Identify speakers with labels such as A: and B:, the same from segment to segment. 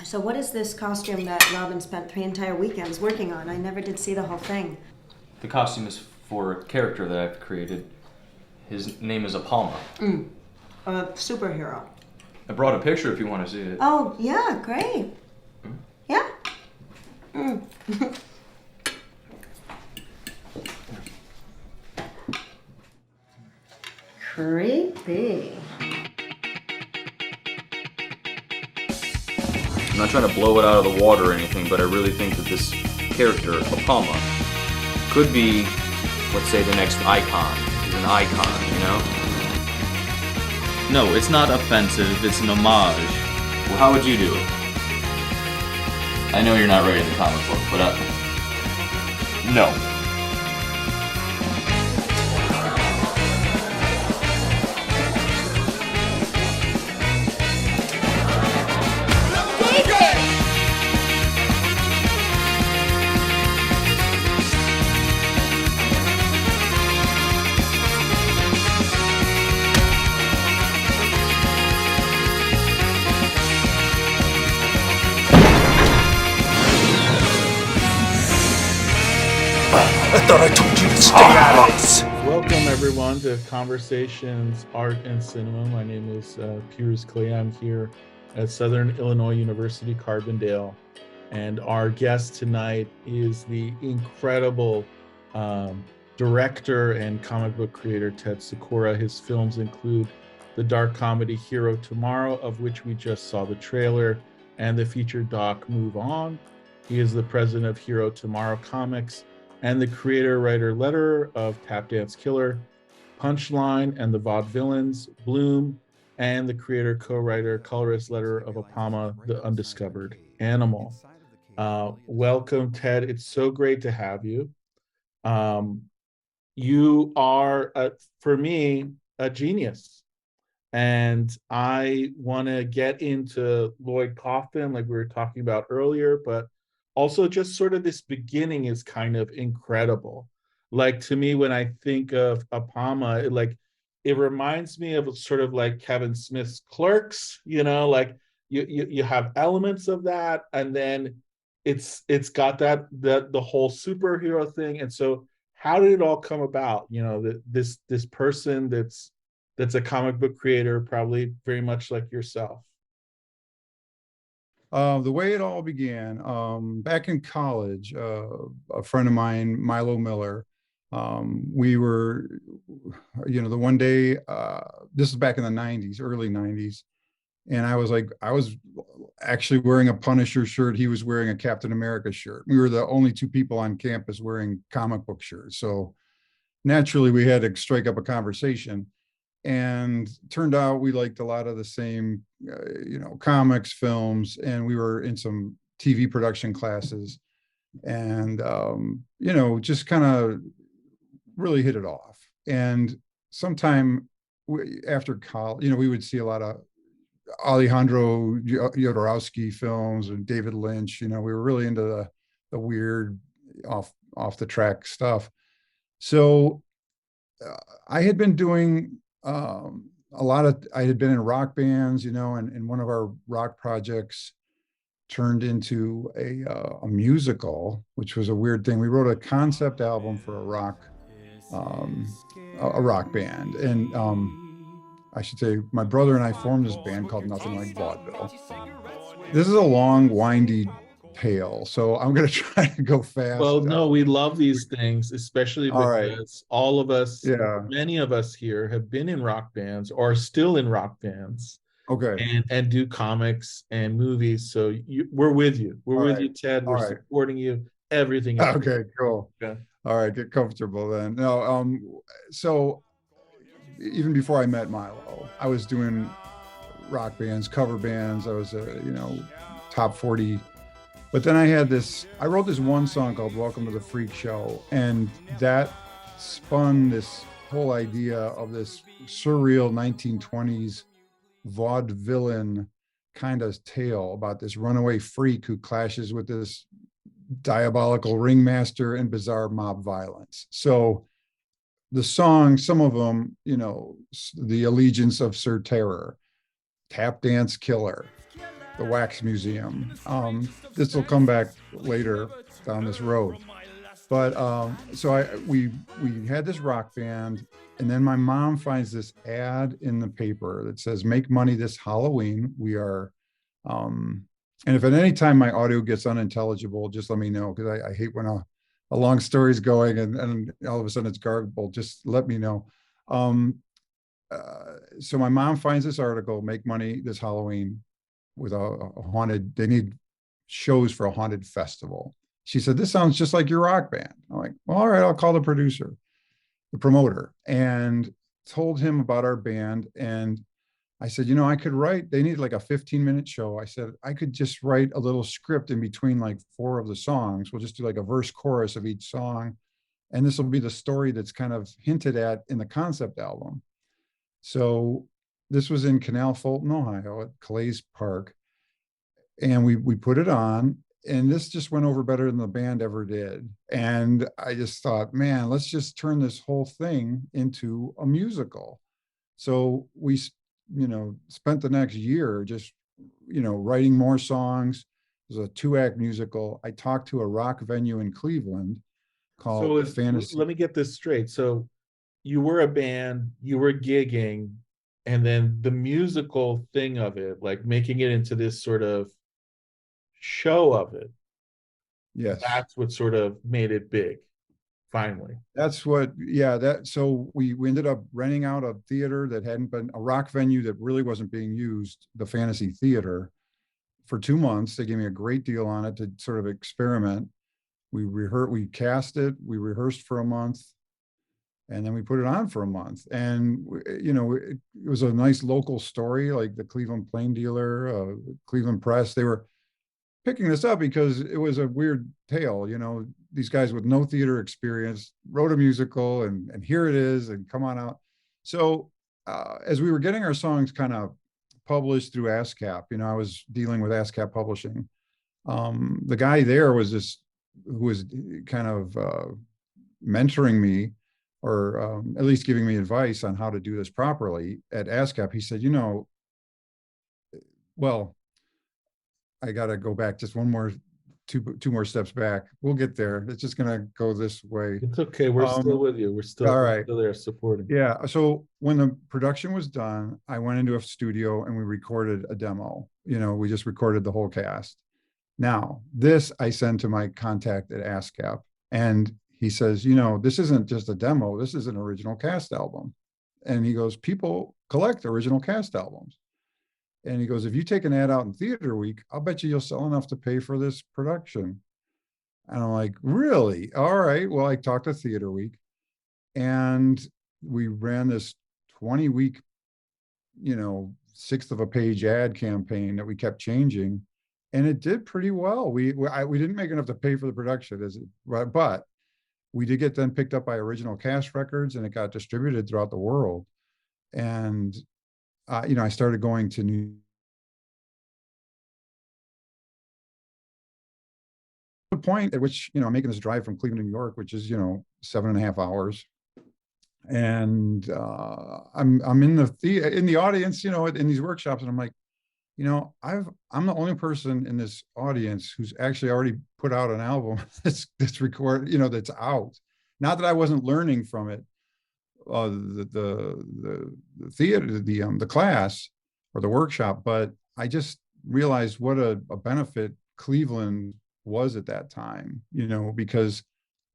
A: So what is this costume that Robin spent 3 entire weekends working on? I never did see the whole thing.
B: The costume is for a character that I've created. His name is Apama.
A: A superhero.
B: I brought a picture if you want to see it.
A: Oh, yeah, great. Yeah. Creepy.
B: I'm not trying to blow it out of the water or anything, but I really think that this character, Apama, could be, let's say, the next icon. He's an icon, you know?
C: No, it's not offensive, it's an homage.
B: Well, how would you do it? I know you're not writing the comic book, but no.
D: I thought I told you to stay out of this.
E: Welcome everyone to Conversations, Art and Cinema. My name is Pirooz Kalayeh. I'm here at Southern Illinois University, Carbondale. And our guest tonight is the incredible director and comic book creator, Ted Sikora. His films include the dark comedy Hero Tomorrow, of which we just saw the trailer, and the feature doc Move On. He is the president of Hero Tomorrow Comics and the creator, writer, letterer of Tap Dance Killer, Punchline and the Vaude-Villains, Bloom, and the creator, co-writer, colorist, letterer of Apama The Undiscovered Animal. Welcome, Ted. It's so great to have you. You are, for me, a genius. And I want to get into Lloyd Kaufman, like we were talking about earlier, but also just sort of this beginning is kind of incredible. Like, to me, when I think of Apama, it reminds me of sort of like Kevin Smith's Clerks, you know, like you have elements of that, and then it's got the whole superhero thing. And so how did it all come about? You know, this person that's a comic book creator, probably very much like yourself.
F: The way it all began, back in college, a friend of mine, Milo Miller, we were, the one day, this is back in the 90s, early 90s. And I was actually wearing a Punisher shirt. He was wearing a Captain America shirt. We were the only two people on campus wearing comic book shirts. So naturally we had to strike up a conversation. And turned out we liked a lot of the same, comics, films, and we were in some TV production classes, and just kind of really hit it off. And sometime after college, we would see a lot of Alejandro Jodorowsky films and David Lynch. We were really into the weird, off the track stuff. So I had been doing I had been in rock bands, and one of our rock projects turned into a musical, which was a weird thing. We wrote a concept album for a rock band. And I should say my brother and I formed this band called Nothing Like Vaudeville. This is a long, windy tale, so I'm going to try to go fast.
E: Well, no, we love these things, especially because all of us, many of us here have been in rock bands or are still in rock bands.
F: Okay.
E: And do comics and movies. So we're with you. We're with you, Ted. We're supporting you. Everything.
F: Okay, cool.
E: Okay.
F: All right, get comfortable then. No, so even before I met Milo, I was doing rock bands, cover bands. I was top 40. But then I wrote this one song called Welcome to the Freak Show, and that spun this whole idea of this surreal 1920s vaudevillain kind of tale about this runaway freak who clashes with this diabolical ringmaster and bizarre mob violence. So the songs, some of them, The Allegiance of Sir Terror, Tap Dance Killer, the Wax Museum. This will come back later down this road. But so we had this rock band, and then my mom finds this ad in the paper that says, "Make money this Halloween. We are," and if at any time my audio gets unintelligible, just let me know, because I hate when a long story's going and all of a sudden it's garbled. Just let me know. So my mom finds this article, "Make money this Halloween with a haunted." They need shows for a haunted festival. She said, "This sounds just like your rock band." I'm like, "Well, all right, I'll call the producer, the promoter," and told him about our band. And I said, I could write, they need like a 15-minute show. I said, I could just write a little script in between like 4 of the songs. We'll just do like a verse chorus of each song. And this will be the story that's kind of hinted at in the concept album. So this was in Canal Fulton, Ohio at Calais Park. And we put it on, and this just went over better than the band ever did. And I just thought, man, let's just turn this whole thing into a musical. So we, spent the next year just, writing more songs. It was a 2-act musical. I talked to a rock venue in Cleveland called Fantasy.
E: Let me get this straight. So you were a band, you were gigging, and then the musical thing of it, like making it into this sort of show of it.
F: Yes.
E: That's what sort of made it big, finally.
F: That's what, so we ended up renting out a theater that hadn't been, a rock venue that really wasn't being used, the Fantasy Theater, for 2 months. They gave me a great deal on it to sort of experiment. We cast it, we rehearsed for a month, and then we put it on for a month. And, it was a nice local story, like the Cleveland Plain Dealer, Cleveland Press. They were picking this up because it was a weird tale. These guys with no theater experience wrote a musical, and here it is, and come on out. So as we were getting our songs kind of published through ASCAP, I was dealing with ASCAP Publishing. The guy there was who was kind of mentoring me, or at least giving me advice on how to do this properly at ASCAP. He said, well, I got to go back just two more steps back. We'll get there. It's just going to go this way.
E: It's okay. We're still with you. We're still,
F: all right.
E: Still there supporting.
F: Yeah. So when the production was done, I went into a studio and we recorded a demo. We just recorded the whole cast. Now, this I sent to my contact at ASCAP, and he says, this isn't just a demo. This is an original cast album. And he goes, people collect original cast albums. And he goes, if you take an ad out in Theater Week, I'll bet you'll sell enough to pay for this production. And I'm like, really? All right. Well, I talked to Theater Week, and we ran this 20-week, 1/6 of a page ad campaign that we kept changing. And it did pretty well. We didn't make enough to pay for the production, but we did get then picked up by Original Cast Records, and it got distributed throughout the world. And I started going to the point at which, I'm making this drive from Cleveland to New York, which is, 7.5 hours. And I'm in the audience, in these workshops, and I'm like, I'm the only person in this audience who's actually already put out an album that's recorded, that's out. Not that I wasn't learning from it. The theater, the class or the workshop, but I just realized what a benefit Cleveland was at that time, because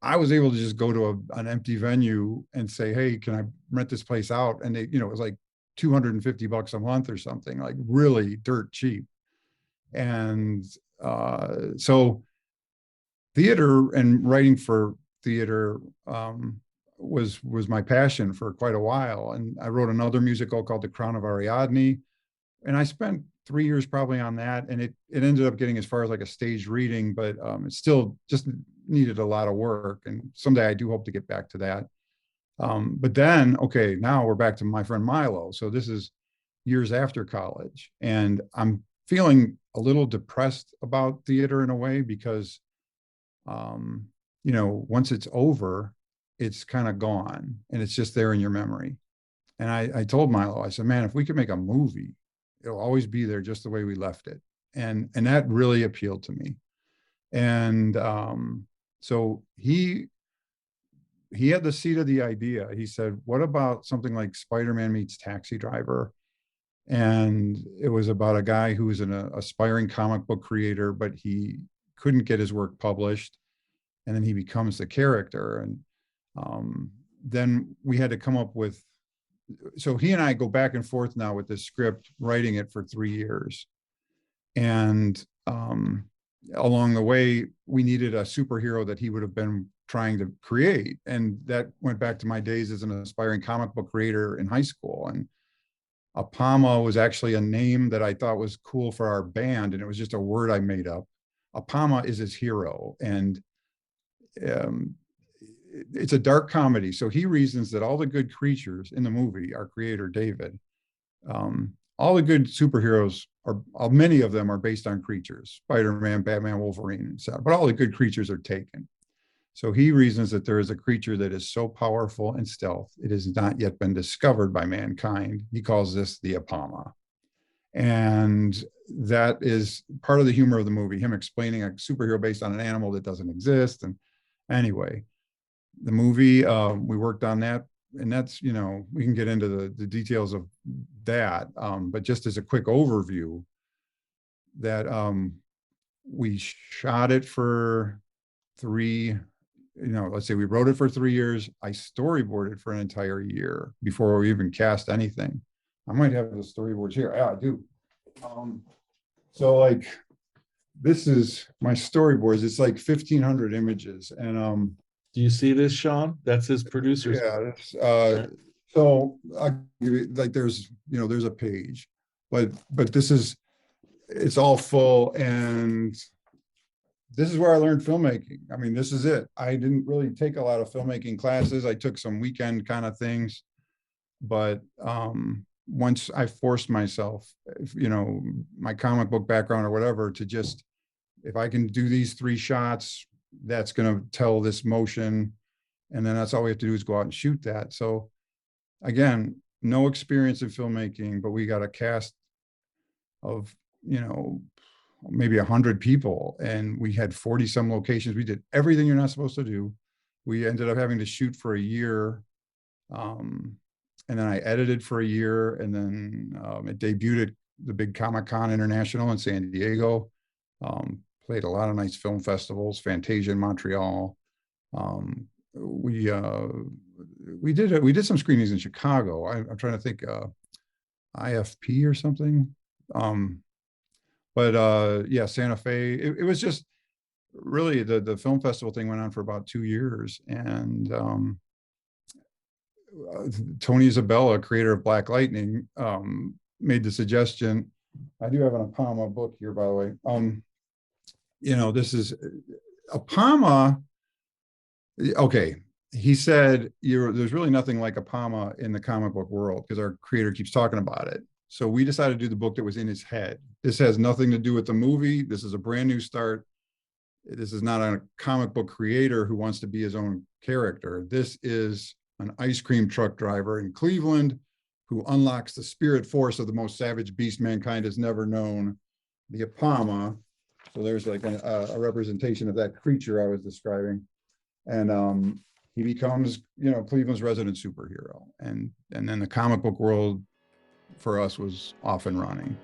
F: I was able to just go to an empty venue and say, hey, can I rent this place out? And they, it was like $250 a month or something, like really dirt cheap. And so theater and writing for theater was my passion for quite a while. And I wrote another musical called The Crown of Ariadne, and I spent 3 years probably on that. And it ended up getting as far as like a staged reading, but it still just needed a lot of work. And someday I do hope to get back to that. But then, okay, now we're back to my friend Milo. So this is years after college, and I'm feeling a little depressed about theater in a way because, once it's over, it's kind of gone and it's just there in your memory. And I told Milo, I said, man, if we could make a movie, it'll always be there just the way we left it. and that really appealed to me. And so he had the seed of the idea. He said, what about something like Spider-Man meets Taxi Driver? And it was about a guy who was an aspiring comic book creator, but he couldn't get his work published. And then he becomes the character. And then we had to come up with, so he and I go back and forth now with this script, writing it for 3 years. And along the way, we needed a superhero that he would have been trying to create. And that went back to my days as an aspiring comic book creator in high school. And Apama was actually a name that I thought was cool for our band. And it was just a word I made up. Apama is his hero. And it's a dark comedy. So he reasons that all the good creatures in the movie, our creator, David, all the good superheroes many of them are based on creatures, Spider-Man, Batman, Wolverine, etc. But all the good creatures are taken. So he reasons that there is a creature that is so powerful in stealth, it has not yet been discovered by mankind. He calls this the Apama. And that is part of the humor of the movie, him explaining a superhero based on an animal that doesn't exist. And anyway, the movie, we worked on that. And that's, we can get into the details of that. But just as a quick overview, that we shot it for let's say we wrote it for 3 years. I storyboarded for an entire year before we even cast anything. I might have the storyboards here. Yeah, I do. So like, this is my storyboards. It's like 1,500 images. And
E: Do you see this, Sean? That's his producer's.
F: yeah. So like there's a page, but it's all full, and this is where I learned filmmaking. I mean, this is it. I didn't really take a lot of filmmaking classes. I took some weekend kind of things, but once I forced myself, my comic book background or whatever, to just, if I can do these 3 shots, that's going to tell this motion. And then that's all we have to do is go out and shoot that. So again, no experience in filmmaking, but we got a cast of, maybe 100 people, and we had 40 some locations. We did everything you're not supposed to do. We ended up having to shoot for a year. And then I edited for a year, and then it debuted at the big Comic-Con International in San Diego. Played a lot of nice film festivals, Fantasia in Montreal. We did some screenings in Chicago. I'm trying to think, IFP or something. Yeah, Santa Fe. It was just really the film festival thing went on for about 2 years, and Tony Isabella, creator of Black Lightning, made the suggestion. I do have an Apama book here, by the way. This is Apama. Okay, he said, there's really nothing like Apama in the comic book world, because our creator keeps talking about it. So we decided to do the book that was in his head. This has nothing to do with the movie. This is a brand new start. This is not a comic book creator who wants to be his own character. This is an ice cream truck driver in Cleveland who unlocks the spirit force of the most savage beast mankind has never known, the Apama. So there's like a representation of that creature I was describing. And he becomes, Cleveland's resident superhero. And then the comic book world for us was off and running.